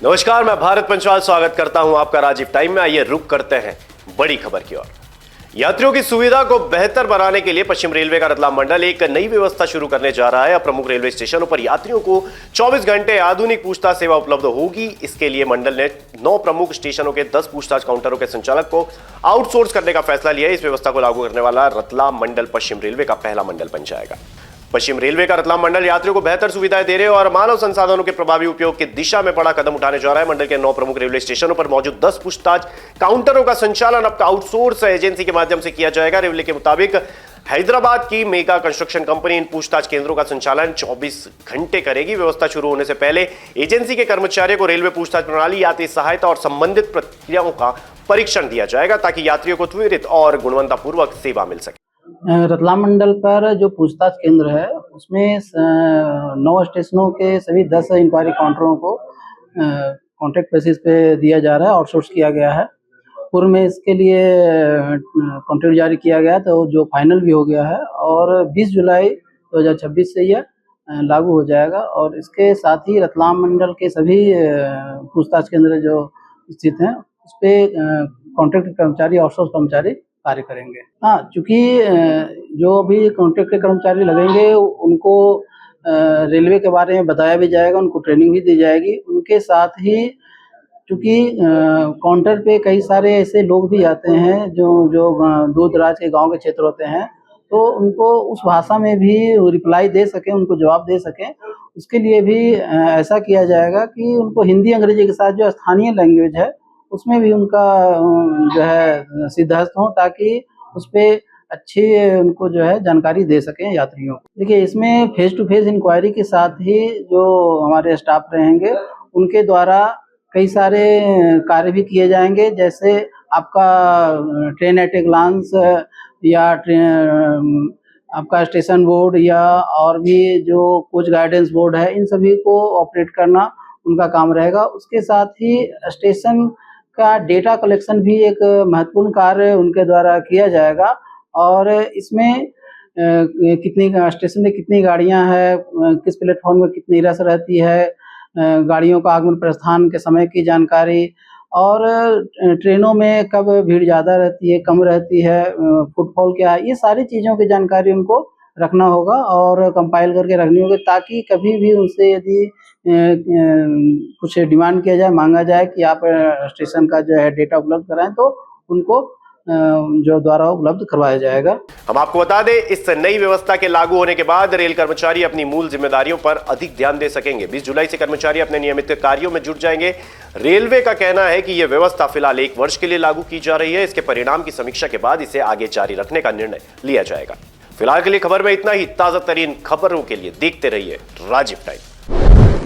नमस्कार, मैं भारत पंचवाल स्वागत करता हूं आपका राजीव टाइम में। आइए रुक करते हैं बड़ी खबर की ओर। यात्रियों की सुविधा को बेहतर बनाने के लिए पश्चिम रेलवे का रतलाम मंडल एक नई व्यवस्था शुरू करने जा रहा है। अब प्रमुख रेलवे स्टेशनों पर यात्रियों को 24 घंटे आधुनिक पूछताछ सेवा उपलब्ध होगी। इसके लिए मंडल ने 9 प्रमुख स्टेशनों के 10 पूछताछ काउंटरों के संचालक को आउटसोर्स करने का फैसला लिया है। इस व्यवस्था को लागू करने वाला रतलाम मंडल पश्चिम रेलवे का पहला मंडल बन जाएगा। पश्चिम रेलवे का रतलाम मंडल यात्रियों को बेहतर सुविधाएं दे रहे और मानव संसाधनों के प्रभावी उपयोग की दिशा में बड़ा कदम उठाने जा रहा है। मंडल के 9 प्रमुख रेलवे स्टेशनों पर मौजूद 10 पूछताछ काउंटरों का संचालन अब आउटसोर्स एजेंसी के माध्यम से किया जाएगा। रेलवे के मुताबिक हैदराबाद की मेगा कंस्ट्रक्शन कंपनी इन पूछताछ केंद्रों का संचालन 24 घंटे करेगी। व्यवस्था शुरू होने से पहले एजेंसी के कर्मचारियों को रेलवे पूछताछ प्रणाली, यात्री सहायता और संबंधित प्रक्रियाओं का परीक्षण दिया जाएगा ताकि यात्रियों को त्वरित और गुणवत्तापूर्वक सेवा मिल सके। रतलाम मंडल पर जो पूछताछ केंद्र है उसमें 9 स्टेशनों के सभी 10 इंक्वायरी काउंटरों को कॉन्ट्रैक्ट बेसिस पे दिया जा रहा है, आउटसोर्स किया गया है। पूर्व में इसके लिए कॉन्ट्रैक्ट जारी किया गया तो जो फाइनल भी हो गया है और 20 जुलाई 2026 से यह लागू हो जाएगा। और इसके साथ ही रतलाम मंडल के सभी पूछताछ केंद्र जो स्थित हैं उस पर कॉन्ट्रैक्ट कर्मचारी, आउटसोर्स कर्मचारी कार्य करेंगे। हाँ, चूँकि जो भी कॉन्ट्रैक्ट के कर्मचारी लगेंगे उनको रेलवे के बारे में बताया भी जाएगा, उनको ट्रेनिंग भी दी जाएगी। उनके साथ ही चूँकि काउंटर पे कई सारे ऐसे लोग भी आते हैं जो दूर दराज के गांव के क्षेत्र होते हैं, तो उनको उस भाषा में भी रिप्लाई दे सकें, उनको जवाब दे सकें। उसके लिए भी ऐसा किया जाएगा कि उनको हिंदी अंग्रेजी के साथ जो स्थानीय लैंग्वेज है उसमें भी उनका जो है सिद्धहस्त हो, ताकि उस पर अच्छी उनको जो है जानकारी दे सकें यात्रियों को। देखिए, इसमें फेस टू फेस इंक्वायरी के साथ ही जो हमारे स्टाफ रहेंगे उनके द्वारा कई सारे कार्य भी किए जाएंगे, जैसे आपका ट्रेन एट ए ग्लांस या आपका स्टेशन बोर्ड या और भी जो कोच गाइडेंस बोर्ड है, इन सभी को ऑपरेट करना उनका काम रहेगा। उसके साथ ही स्टेशन का डेटा कलेक्शन भी एक महत्वपूर्ण कार्य उनके द्वारा किया जाएगा। और इसमें कितनी स्टेशन में कितनी गाड़ियां हैं, किस प्लेटफॉर्म में कितनी रश रहती है, गाड़ियों का आगमन प्रस्थान के समय की जानकारी, और ट्रेनों में कब भीड़ ज़्यादा रहती है, कम रहती है, फुटफॉल क्या है, ये सारी चीज़ों की जानकारी उनको रखना होगा और कंपाइल करके रखनी होगी, ताकि कभी भी उनसे यदि कुछ डिमांड किया जाए, मांगा जाए कि आप स्टेशन का जो है डेटा उपलब्ध कराएं, तो उनको जो द्वारा उपलब्ध करवाया जाएगा। हम आपको बता दें, इस नई व्यवस्था के लागू होने के बाद रेल कर्मचारी अपनी मूल जिम्मेदारियों पर अधिक ध्यान दे सकेंगे। 20 जुलाई से कर्मचारी अपने नियमित कार्यों में जुट जाएंगे। रेलवे का कहना है कि यह व्यवस्था फिलहाल 1 वर्ष के लिए लागू की जा रही है। इसके परिणाम की समीक्षा के बाद इसे आगे जारी रखने का निर्णय लिया जाएगा। फिलहाल के लिए खबर में इतना ही। ताजा तरीन खबरों के लिए देखते रहिए राजीव टाइम।